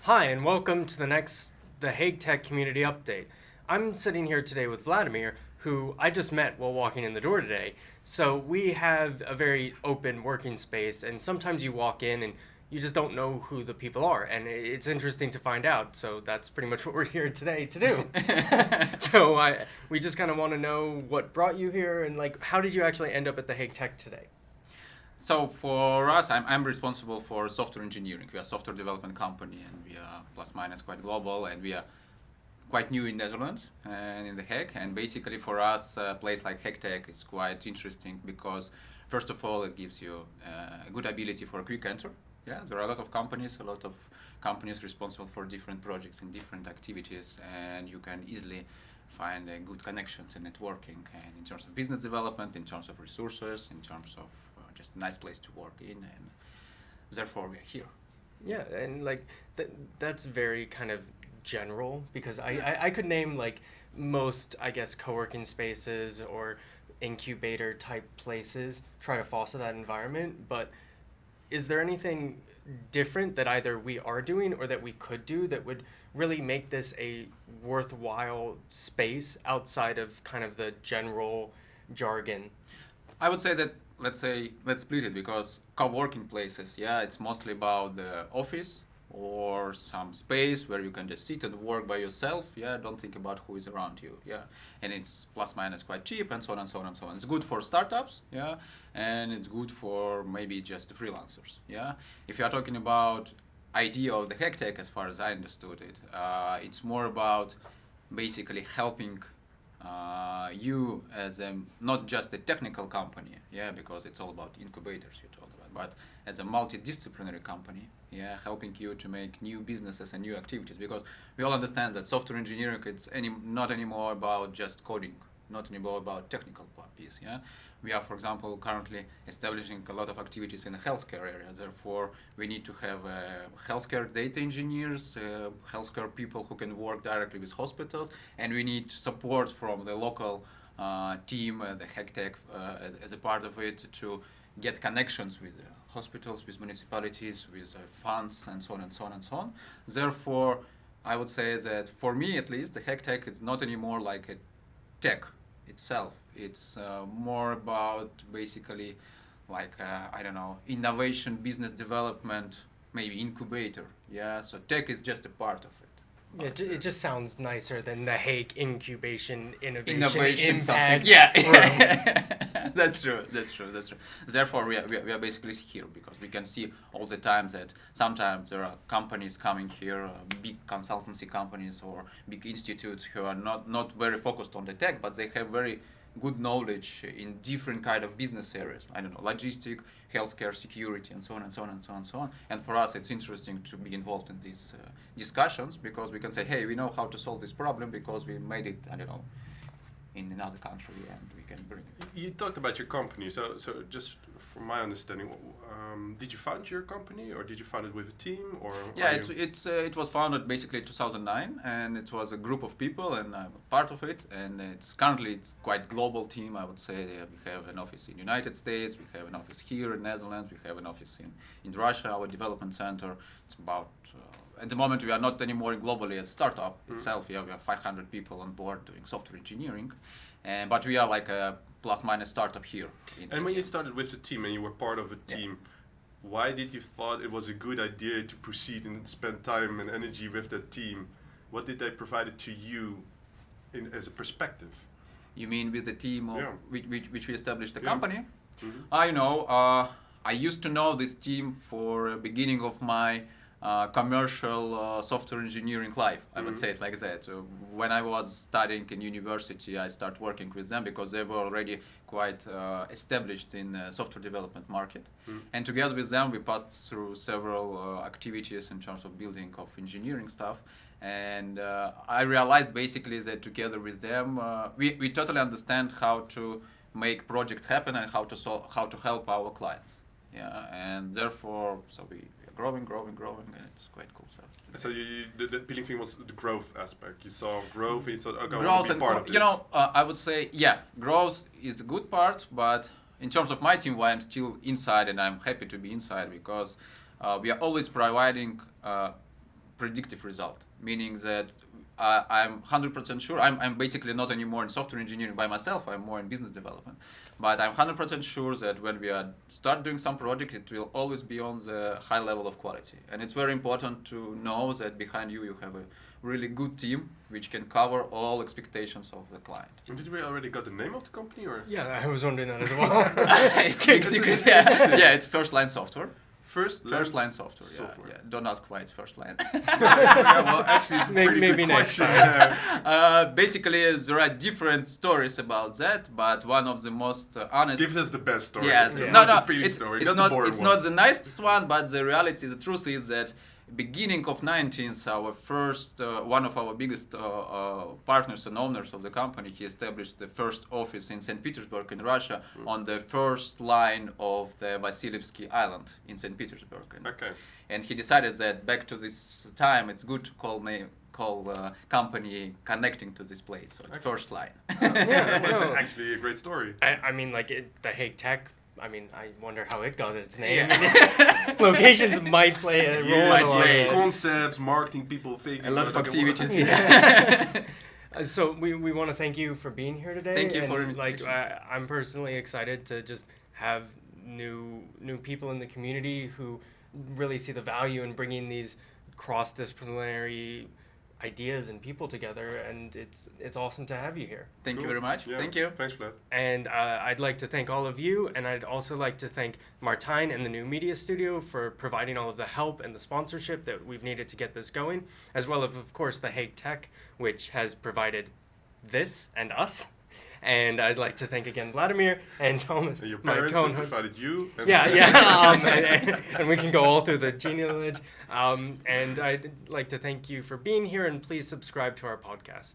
Hi, and welcome to the Hague Tech Community Update. I'm sitting here today with Vladimir, who I just met while walking in the door today. So we have a very open working space, and sometimes you walk in and you just don't know who the people are, and it's interesting to find out. So that's pretty much what we're here today to do. We just kind of want to know what brought you here, and how did you actually end up at the Hague Tech today? So for us, I'm responsible for software engineering. We are a software development company, and we are plus minus quite global, and we are quite new in Netherlands and in the Hague. And basically for us, a place like Hague Tech is quite interesting because, first of all, it gives you a good ability for a quick enter. Yeah, there are a lot of companies responsible for different projects and different activities, and you can easily find good connections and networking, and in terms of business development, in terms of resources, in terms of just a nice place to work in, and therefore we are here. Yeah, and that's very kind of general because I could name most, I guess, co-working spaces or incubator type places try to foster that environment, but is there anything different that either we are doing or that we could do that would really make this a worthwhile space outside of kind of the general jargon? I would say that let's split it, because co-working places, yeah, it's mostly about the office or some space where you can just sit and work by yourself. Yeah, don't think about who is around you. Yeah, and it's plus minus quite cheap, and so on and so on and so on. It's good for startups. Yeah, and it's good for maybe just the freelancers. Yeah, if you are talking about idea of the Hague Tech, as far as I understood it, it's more about basically helping you as not just a technical company, yeah, because it's all about incubators you talk about, but as a multidisciplinary company, yeah, helping you to make new businesses and new activities, because we all understand that software engineering it's not anymore about just coding, not anymore about technical piece, yeah. We are, for example, currently establishing a lot of activities in the healthcare area. Therefore, we need to have healthcare data engineers, healthcare people who can work directly with hospitals, and we need support from the local team, the Hague Tech, as a part of it, to get connections with hospitals, with municipalities, with funds, and so on and so on and so on. Therefore, I would say that for me, at least, the Hague Tech is not anymore like a tech itself. It's more about basically I don't know, innovation, business development, maybe incubator. Yeah, so tech is just a part of it. It just sounds nicer than the Hague Incubation Innovation Impact something. Yeah. Room. That's true. Therefore, we are basically here because we can see all the time that sometimes there are companies coming here, big consultancy companies or big institutes who are not very focused on the tech, but they have very good knowledge in different kind of business areas. I don't know, logistic, healthcare, security, and so on and so on and so on and so on. And for us, it's interesting to be involved in these discussions because we can say, hey, we know how to solve this problem because we made it, I don't know, in another country, and we can bring it. You talked about your company, so just from my understanding, did you found your company, or did you found it with a team, or? Yeah, it was founded basically in 2009, and it was a group of people, and I'm a part of it. And it's quite global team, I would say. We have an office in United States, we have an office here in Netherlands, we have an office in Russia, our development center. It's about at the moment we are not anymore globally a startup itself. Yeah, we have 500 people on board doing software engineering. But we are like a plus-minus startup here. And when you started with the team and you were part of a team, why did you thought it was a good idea to proceed and spend time and energy with that team? What did they provide to you as a perspective? You mean with the team of which we established the company? Mm-hmm. I used to know this team for beginning of my commercial software engineering life, I would say it like that. When I was studying in university, I started working with them because they were already quite established in the software development market. And together with them, we passed through several activities in terms of building of engineering stuff. And I realized basically that together with them, we totally understand how to make project happen and how to help our clients. Yeah, and therefore, so we growing, and it's quite cool stuff. So the appealing thing was the growth aspect. You saw growth, and you thought, okay, I growth want to be and part of this. You know, I would say, yeah, growth is the good part, but in terms of my team, why I'm still inside, and I'm happy to be inside because we are always providing predictive result, meaning that I'm 100% sure. I'm basically not anymore in software engineering by myself. I'm more in business development. But I'm 100% sure that when we start doing some project, it will always be on the high level of quality. And it's very important to know that behind you have a really good team which can cover all expectations of the client. And did we already got the name of the company or? Yeah, I was wondering that as well. It's big secret. Yeah, it's first line software. First line software. Yeah. Don't ask why it's first line. Yeah, well, actually, it's a pretty Maybe good next question. time. Yeah. Basically, there are different stories about that, but one of the most honest. Give us the best story. Yeah, Yeah. no, It's a no, pretty it's, story, it's not not. the boring It's one. not the nicest one, but the reality, the truth is that beginning of 19th, our first, one of our biggest partners and owners of the company, he established the first office in St. Petersburg in Russia on the first line of the Vasilievsky Island in St. Petersburg. Okay. And he decided that back to this time, it's good to call company connecting to this place, so it's first line. Yeah, That's no. actually a great story. I mean, like the Hague Tech. I mean, I wonder how it got its name. Locations might play a role. Yeah, might in a lot of play. it. concepts, marketing people, thinking A lot of about, okay, what- activities. So we want to thank you for being here today. Thank you and for like invitation. I'm personally excited to just have new people in the community who really see the value in bringing these cross-disciplinary ideas and people together, and it's awesome to have you here. Thank you Cool. very much. Yeah, Thank you. Thanks, Vlad. And I'd like to thank all of you, and I'd also like to thank Martijn and the New Media Studio for providing all of the help and the sponsorship that we've needed to get this going, as well as, of course, the Hague Tech, which has provided this and us. And I'd like to thank again Vladimir and Thomas, And your my parents that co-host. provided you. And Yeah. And we can go all through the genealogy. And I'd like to thank you for being here, and please subscribe to our podcast.